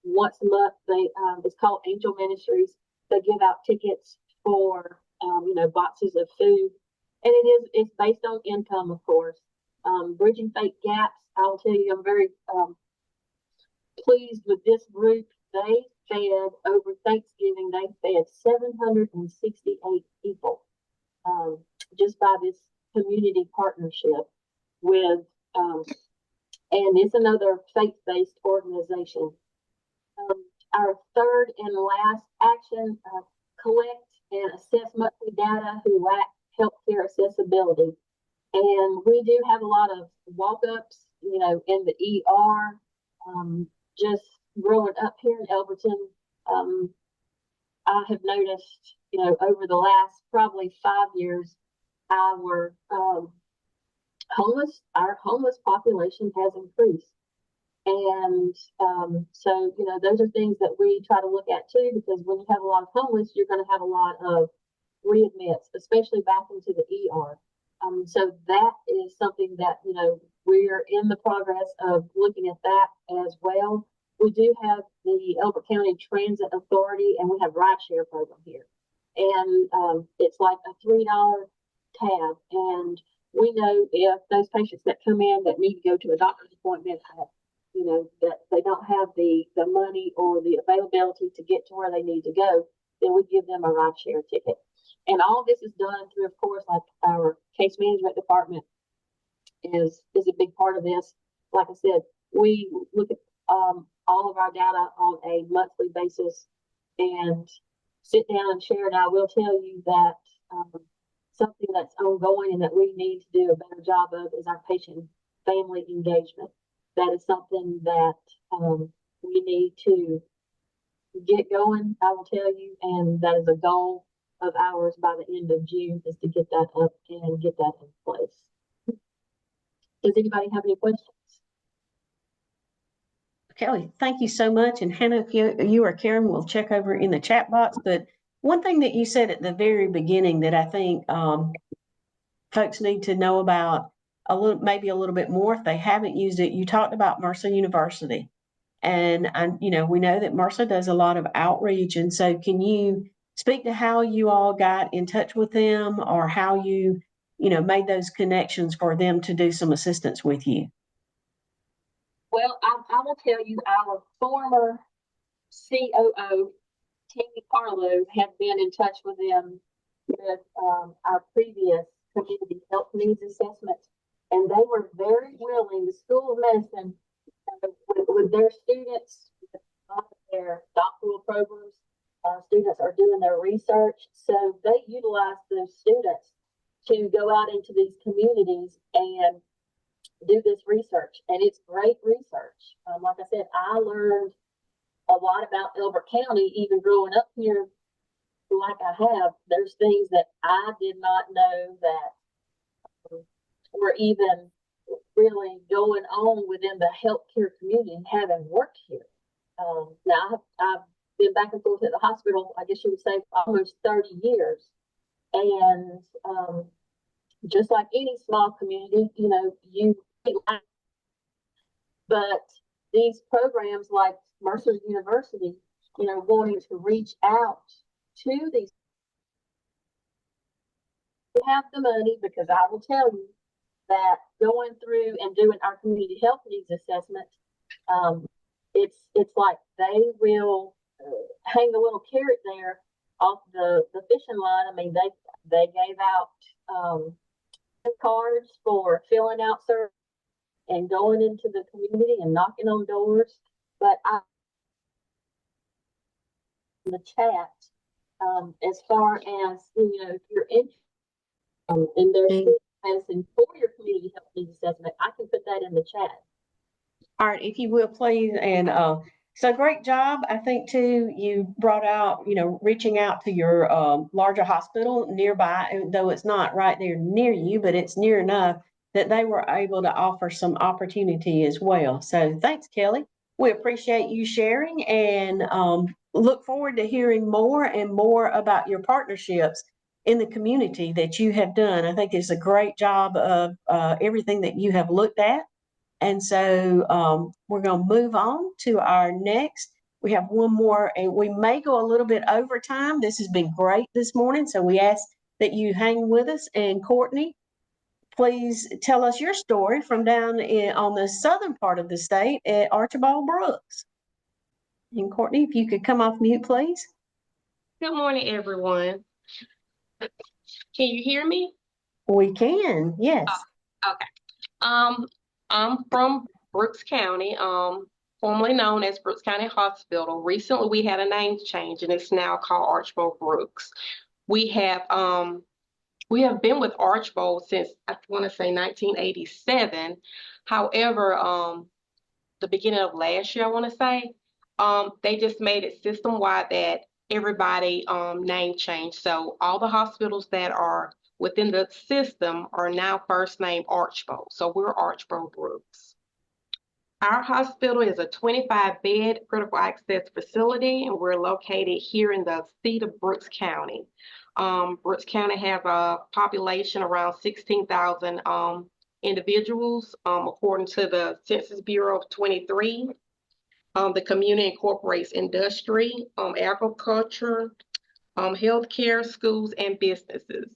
once a month, it's called Angel Ministries. They give out tickets for, boxes of food. And it's based on income, of course. Bridging Faith Gaps, I'll tell you, I'm very pleased with this group. They fed, over Thanksgiving, they fed 768 people just by this community partnership with, and it's another faith-based organization. Our third and last action, collect and assess monthly data who lack healthcare accessibility. And we do have a lot of walk-ups, in the ER. just growing up here in Elberton, I have noticed, over the last probably 5 years, our homeless population has increased. And so, those are things that we try to look at too, because when you have a lot of homeless, you're going to have a lot of readmits, especially back into the ER. So that is something that, we're in the progress of looking at that as well. We do have the Elbert County Transit Authority, and we have rideshare program here. And it's like a $3 tab. And we know if those patients that come in that need to go to a doctor's appointment, that they don't have the money or the availability to get to where they need to go, then we give them a rideshare ticket. And all this is done through, of course, like our case management department is a big part of this. Like I said, we look at all of our data on a monthly basis and sit down and share it. I will tell you that something that's ongoing and that we need to do a better job of is our patient family engagement. That is something that we need to get going, I will tell you, and that is a goal of ours by the end of June, is to get that up and get that in place. Does anybody have any questions? Kelly, thank you so much. And Hannah, if you or Karen will check over in the chat box. But one thing that you said at the very beginning that I think folks need to know about maybe a little bit more if they haven't used it, you talked about Mercer University. And we know that Mercer does a lot of outreach. And so can you speak to how you all got in touch with them, or how you made those connections for them to do some assistance with you? Well, I will tell you, our former COO, Tammy Carlo, had been in touch with them with our previous community health needs assessment, and they were very willing. The School of Medicine, with their students, with their doctoral programs, students are doing their research, so they utilize those students to go out into these communities and do this research. And it's great research. Like I said, I learned a lot about Elbert County, even growing up here like I have. There's things that I did not know that were even really going on within the healthcare community, having worked here. Now I've been back and forth at the hospital, I guess you would say, for almost 30 years. And just like any small community, but these programs like Mercer University, wanting to reach out to these, we have the money, because I will tell you that going through and doing our community health needs assessment, it's like they will hang a little carrot there off the fishing line. I mean, they gave out cards for filling out surveys and going into the community and knocking on doors. But in the chat, as far as if you're interested in their medicine for your community health needs assessment, I can put that in the chat. All right, if you will, please. And so great job. I think too, you brought out, reaching out to your larger hospital nearby, though it's not right there near you, but it's near enough that they were able to offer some opportunity as well. So thanks, Kelly. We appreciate you sharing, and look forward to hearing more and more about your partnerships in the community that you have done. I think it's a great job of everything that you have looked at. And so we're going to move on to our next. We have one more, and we may go a little bit over time. This has been great this morning, so we ask that you hang with us. And Courtney, please tell us your story from down on the southern part of the state at Archibald Brooks. And Courtney, if you could come off mute, please. Good morning, everyone. Can you hear me? We can, yes. Okay. I'm from Brooks County, formerly known as Brooks County Hospital. Recently, we had a name change, and it's now called Archibald Brooks. We have been with Archibald since, I want to say, 1987. However, the beginning of last year, I want to say. They just made it system-wide that everybody name changed. So all the hospitals that are within the system are now first name Archbold. So we're Archbold Brooks. Our hospital is a 25-bed critical access facility, and we're located here in the seat of Brooks County. Brooks County has a population around 16,000 individuals, according to the Census Bureau of 23. The community incorporates industry, agriculture, healthcare, schools, and businesses.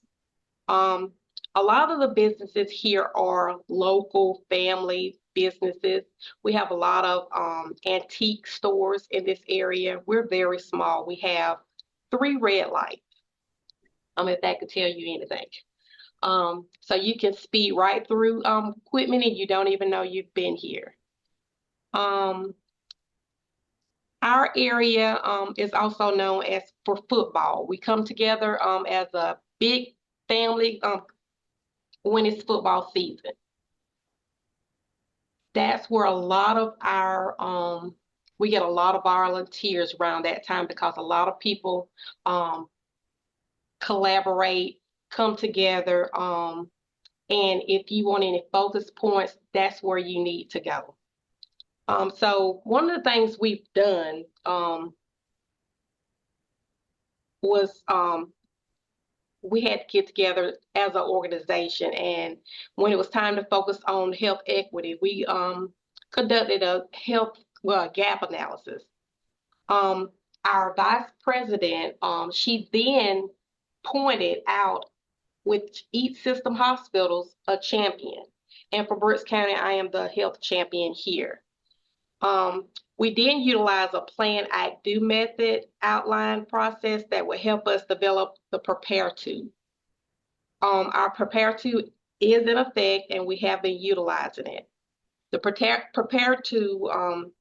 A lot of the businesses here are local family businesses. We have a lot of antique stores in this area. We're very small. We have 3 red lights, if that could tell you anything. So you can speed right through equipment and you don't even know you've been here. Our area is also known as for football. We come together as a big family when it's football season. That's where a lot of our, we get a lot of volunteers around that time because a lot of people collaborate, come together, and if you want any focus points, that's where you need to go. So one of the things we've done was we had to get together as an organization, and when it was time to focus on health equity, we conducted a gap analysis. Our vice president, she then pointed out with each system hospitals a champion, and for Brooks County, I am the health champion here. We then utilize a plan, act, do method outline process that will help us develop the Prepare To. Our Prepare To is in effect and we have been utilizing it. The Prepare To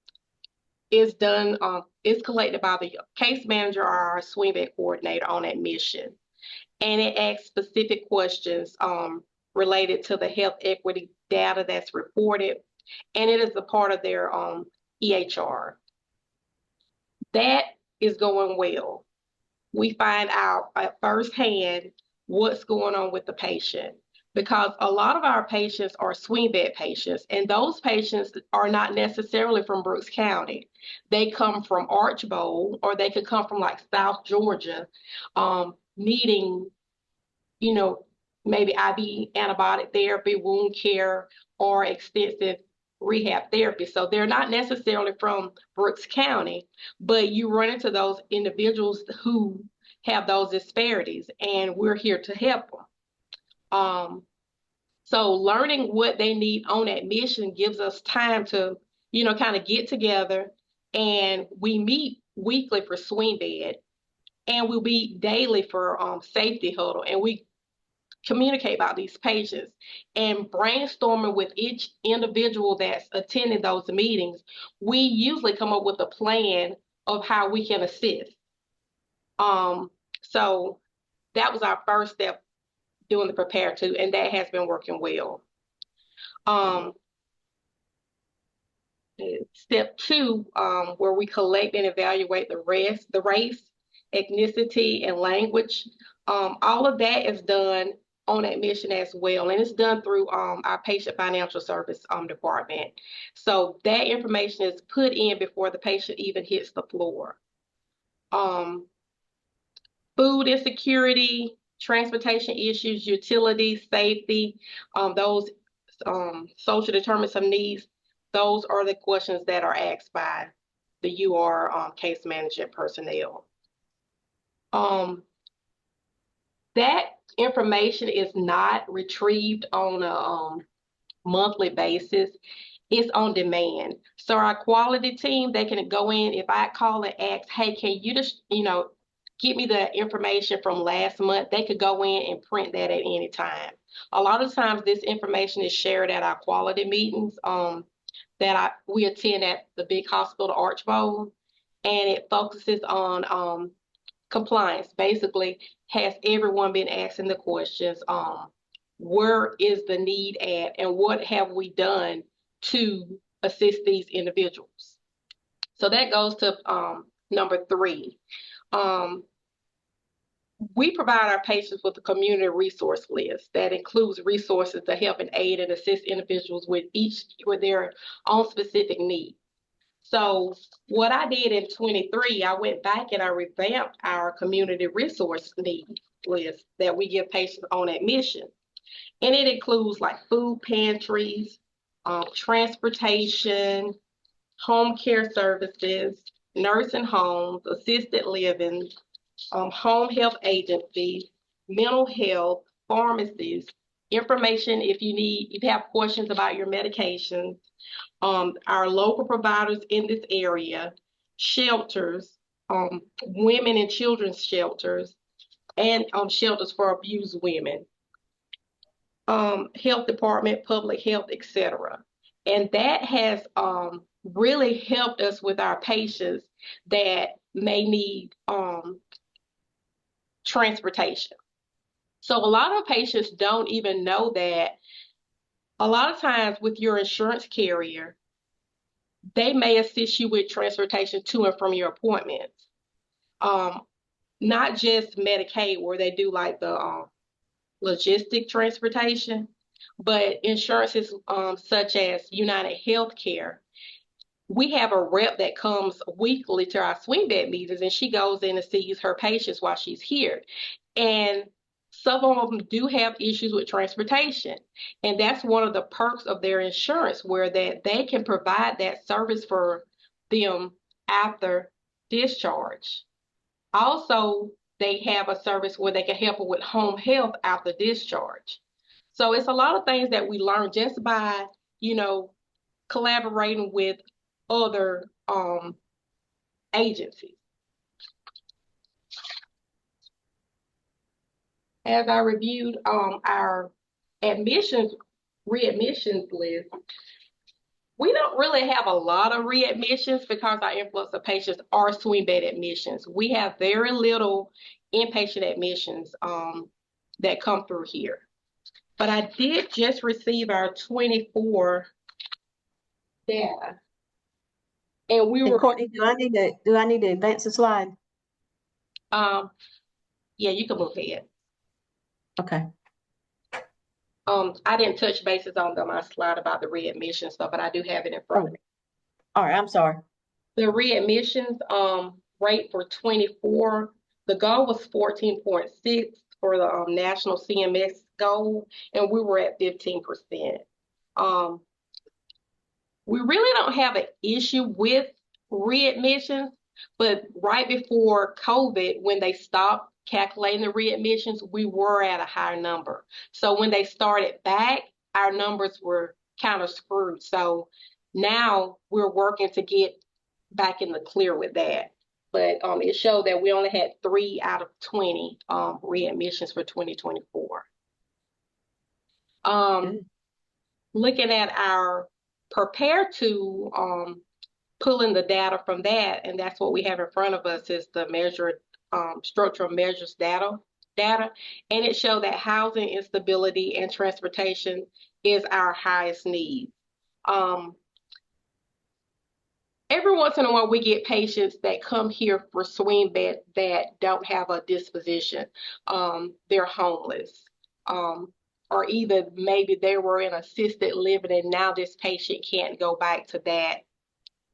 is done, is collected by the case manager or our swing bed coordinator on admission. And it asks specific questions related to the health equity data that's reported, and it is a part of their EHR. That is going well. We find out at firsthand what's going on with the patient, because a lot of our patients are swing bed patients, and those patients are not necessarily from Brooks County. They come from Archbold, or they could come from like South Georgia, needing, you know, maybe IV antibiotic therapy, wound care, or extensive rehab therapy. So they're not necessarily from Brooks County, but you run into those individuals who have those disparities, and we're here to help them. So learning what they need on admission gives us time to, you know, kind of get together, and we meet weekly for swing bed, and we'll meet daily for safety huddle, and we communicate about these patients and brainstorming with each individual that's attending those meetings. We usually come up with a plan of how we can assist. So that was our first step, doing the Prepare To, and that has been working well. Step 2, where we collect and evaluate the race, ethnicity, and language. All of that is done on admission as well, and it's done through our patient financial service department. So that information is put in before the patient even hits the floor. Food insecurity, transportation issues, utilities, safety, those social determinants of needs, those are the questions that are asked by the UR case management personnel. That information is not retrieved on a monthly basis. It's on demand. So our quality team, they can go in, if I call and ask, hey, can you just, you know, get me the information from last month, they could go in and print that at any time. A lot of times this information is shared at our quality meetings that we attend at the big hospital, Archbold, and it focuses on compliance. Basically, has everyone been asking the questions, where is the need at, and what have we done to assist these individuals. So that goes to number 3. We provide our patients with a community resource list that includes resources to help and aid and assist individuals with their own specific needs. So what I did in 23, I went back and I revamped our community resource need list that we give patients on admission. And it includes like food pantries, transportation, home care services, nursing homes, assisted living, home health agencies, mental health, pharmacies, information if you have questions about your medications, our local providers in this area, shelters, women and children's shelters, and shelters for abused women, health department, public health, etc. And that has really helped us with our patients that may need transportation. So a lot of patients don't even know that a lot of times with your insurance carrier, they may assist you with transportation to and from your appointments. Not just Medicaid where they do like the logistic transportation, but insurances such as United Healthcare. We have a rep that comes weekly to our swing bed meetings, and she goes in and sees her patients while she's here. And some of them do have issues with transportation. And that's one of the perks of their insurance, where that they can provide that service for them after discharge. Also, they have a service where they can help them with home health after discharge. So it's a lot of things that we learn just by, collaborating with other agencies. As I reviewed our readmissions list, we don't really have a lot of readmissions because our influx of patients are swing bed admissions. We have very little inpatient admissions that come through here. But I did just receive our 24 data. And we were Courtney, do I need to advance the slide? yeah, you can move ahead. Okay. I didn't touch bases on my slide about the readmission stuff, but I do have it in front of me. All right, I'm sorry. The readmissions rate for 24, the goal was 14.6 for the national CMS goal, and we were at 15%. We really don't have an issue with readmissions, but right before COVID, when they stopped calculating the readmissions, we were at a higher number. So when they started back, our numbers were kind of screwed. So now we're working to get back in the clear with that. But it showed that we only had 3 out of 20 readmissions for 2024. Looking at our Prepare to pulling the data from that, and that's what we have in front of us is the measured structural measures data, and it showed that housing instability and transportation is our highest need. Every once in a while, we get patients that come here for swing bed that don't have a disposition. They're homeless. Or either maybe they were in assisted living and now this patient can't go back to that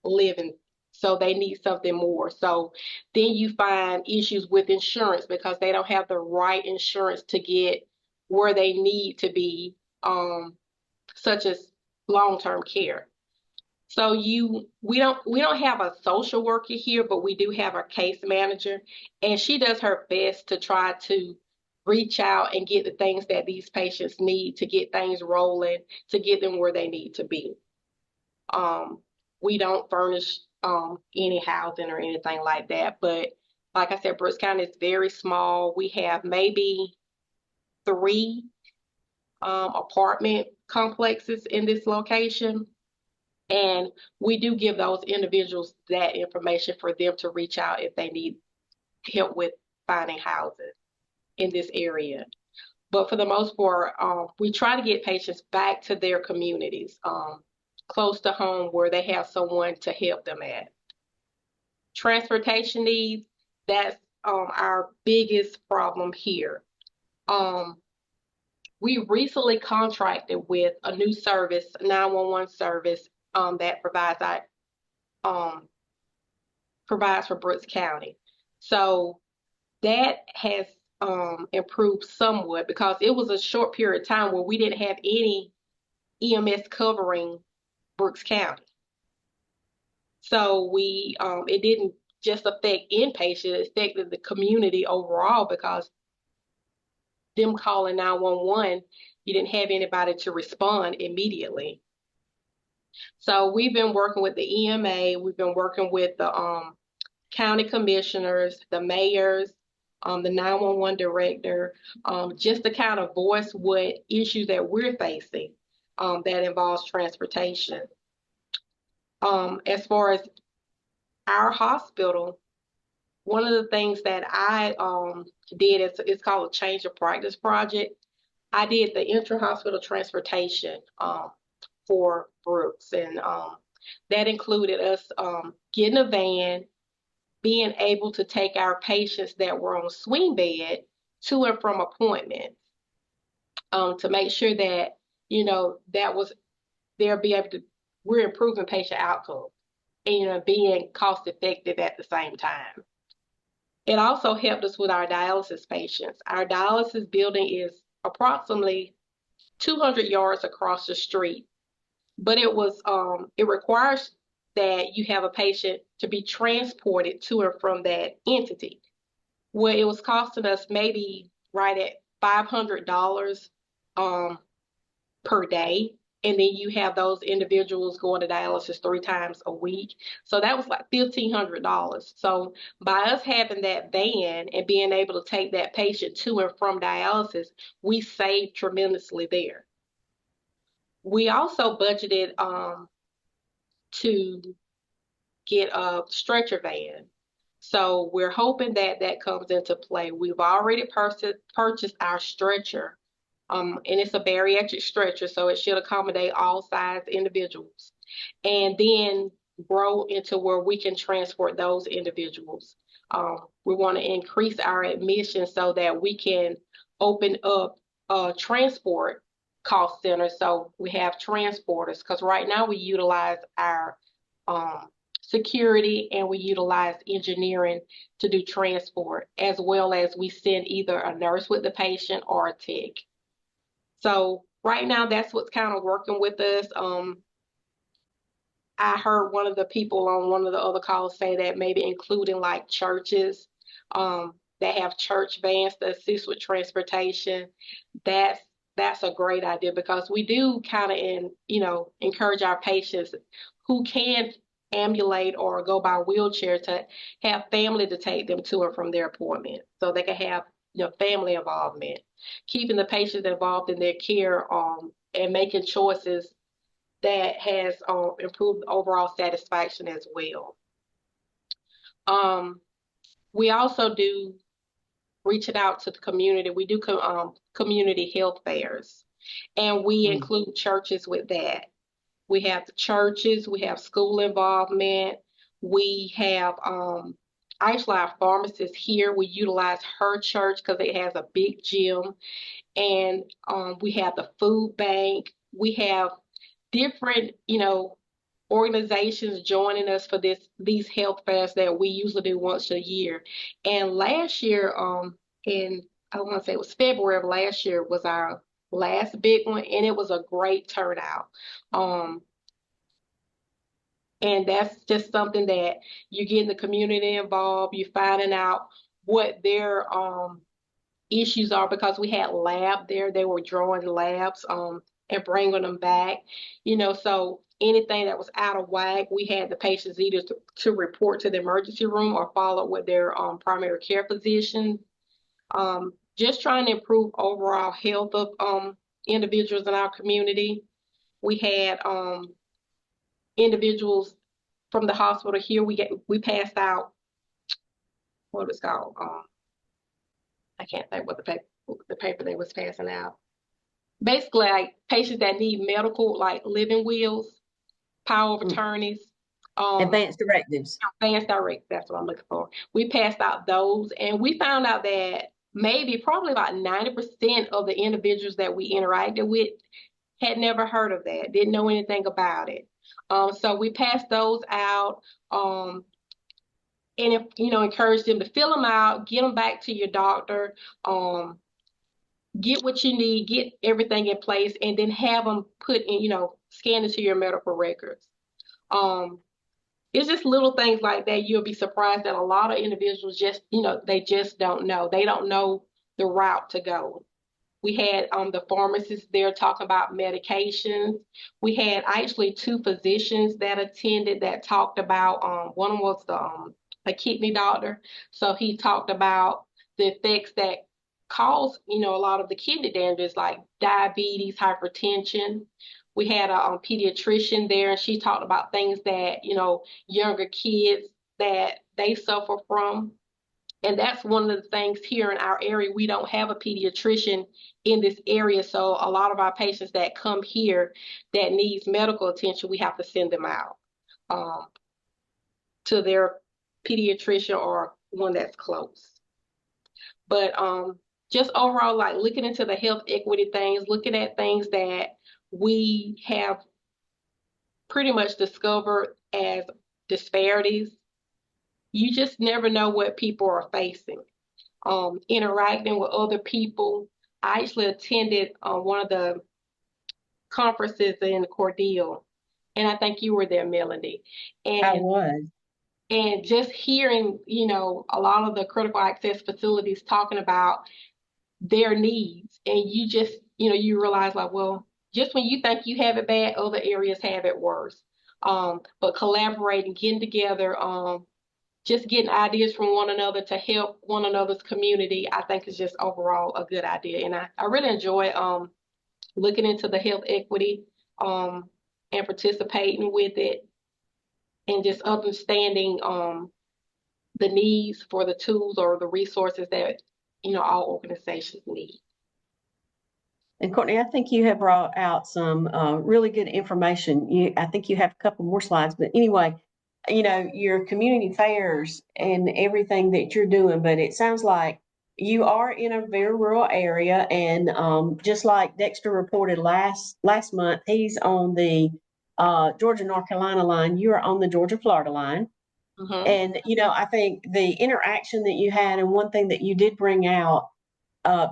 living, so they need something more. So then you find issues with insurance because they don't have the right insurance to get where they need to be, such as long-term care. So we don't have a social worker here, but we do have our case manager, and she does her best to try to reach out and get the things that these patients need to get things rolling, to get them where they need to be. We don't furnish any housing or anything like that, but like I said, Brooks County is very small. We have maybe 3 apartment complexes in this location, and we do give those individuals that information for them to reach out if they need help with finding housing in this area. But for the most part, we try to get patients back to their communities. close to home where they have someone to help them at. Transportation needs, that's our biggest problem here. We recently contracted with a new service, 911 service, that provides for Brooks County. So that has improved somewhat because it was a short period of time where we didn't have any EMS covering Brooks County. So it didn't just affect inpatient, it affected the community overall because them calling 911, you didn't have anybody to respond immediately. So we've been working with the EMA, we've been working with the county commissioners, the mayors, the 911 director, just to kind of voice what issues that we're facing that involves transportation. As far as our hospital, one of the things that I did, it's called a Change of Practice project. I did the intra-hospital transportation for Brooks, and that included us getting a van, being able to take our patients that were on swing bed to and from appointments, to make sure that, we're improving patient outcomes and, being cost effective at the same time. It also helped us with our dialysis patients. Our dialysis building is approximately 200 yards across the street, but it requires that you have a patient to be transported to and from that entity. Well, it was costing us maybe right at $500 per day. And then you have those individuals going to dialysis 3 times a week. So that was like $1,500. So by us having that van and being able to take that patient to and from dialysis, we saved tremendously there. We also budgeted to get a stretcher van. So we're hoping that that comes into play. We've already purchased our stretcher. And it's a bariatric stretcher, so it should accommodate all size individuals, and then grow into where we can transport those individuals. We want to increase our admission so that we can open up a transport cost center. So we have transporters, because right now we utilize our security and we utilize engineering to do transport, as well as we send either a nurse with the patient or a tech. So right now, that's what's kind of working with us. I heard one of the people on one of the other calls say that maybe including like churches that have church vans to assist with transportation. That's a great idea, because we do kind of encourage our patients who can ambulate or go by wheelchair to have family to take them to and from their appointment, so they can have family involvement, keeping the patients involved in their care, and making choices that has improved overall satisfaction as well. We also do reaching out to the community. We do community health fairs, and we include churches with that. We have the churches, we have school involvement, we have actually our pharmacist here, we utilize her church because it has a big gym, and we have the food bank. We have different, organizations joining us for these health fairs that we usually do once a year. And last year, I want to say it was February of last year, was our last big one, and it was a great turnout. And that's just something that you're getting the community involved. You're finding out what their issues are, because we had lab there. They were drawing labs and bringing them back. So anything that was out of whack, we had the patients either to report to the emergency room or follow with their primary care physician. Just trying to improve overall health of individuals in our community. We had individuals from the hospital here. We passed out what it's called. I can't think what the paper they was passing out. Basically, like patients that need medical, like living wills. power of attorneys. Advanced directives. Advanced directives, that's what I'm looking for. We passed out those, and we found out that probably about 90% of the individuals that we interacted with had never heard of that, didn't know anything about it. So we passed those out, and if encourage them to fill them out, get them back to your doctor, get what you need, get everything in place, and then have them put in, scanned into your medical records. It's just little things like that. You'll be surprised that a lot of individuals just, they just don't know. They don't know the route to go. We had the pharmacists there talking about medications. We had actually 2 physicians that attended that talked about, one was a kidney doctor. So he talked about the effects that cause, a lot of the kidney damages like diabetes, hypertension. We had a pediatrician there, and she talked about things that, younger kids that they suffer from. And that's one of the things here in our area. We don't have a pediatrician in this area. So a lot of our patients that come here that needs medical attention, we have to send them out to their pediatrician or one that's close. But just overall, like looking into the health equity things, looking at things that we have pretty much discovered as disparities. You just never know what people are facing. Interacting with other people. I actually attended one of the conferences in Cordele, and I think you were there, Melanie. And I was. And just hearing, a lot of the critical access facilities talking about their needs, and you just, you realize like, well, just when you think you have it bad, other areas have it worse. But collaborating, getting together, just getting ideas from one another to help one another's community, I think is just overall a good idea. And I really enjoy looking into the health equity and participating with it, and just understanding the needs for the tools or the resources that, all organizations need. And Courtney, I think you have brought out some really good information. I think you have a couple more slides, but anyway, your community fairs and everything that you're doing, but it sounds like you are in a very rural area, and just like Dexter reported last month, he's on the Georgia-North Carolina line, you're on the Georgia-Florida line. Mm-hmm. And, I think the interaction that you had, and one thing that you did bring out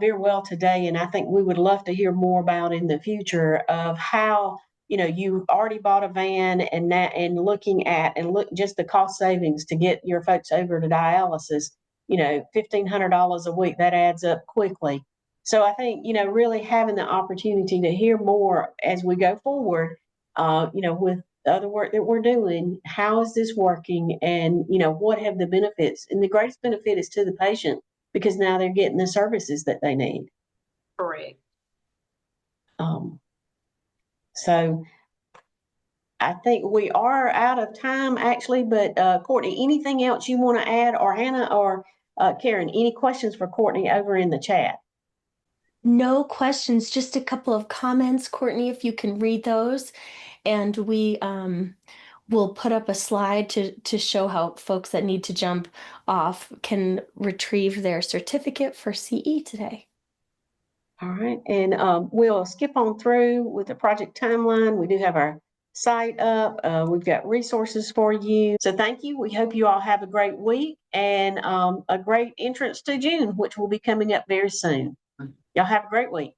very well today, and I think we would love to hear more about in the future, of how, you already bought a van, and looking at just the cost savings to get your folks over to dialysis, $1,500 a week, that adds up quickly. So I think, really having the opportunity to hear more as we go forward, with the other work that we're doing, how is this working, and, what have the benefits? And the greatest benefit is to the patient, because now they're getting the services that they need. Correct. So I think we are out of time, actually, but Courtney, anything else you want to add, or Hannah, or Karen, any questions for Courtney over in the chat? No questions, just a couple of comments, Courtney, if you can read those. And we will put up a slide to show how folks that need to jump off can retrieve their certificate for CE today. All right, and we'll skip on through with the project timeline. We do have our site up. We've got resources for you. So thank you. We hope you all have a great week, and a great entrance to June, which will be coming up very soon. Y'all have a great week.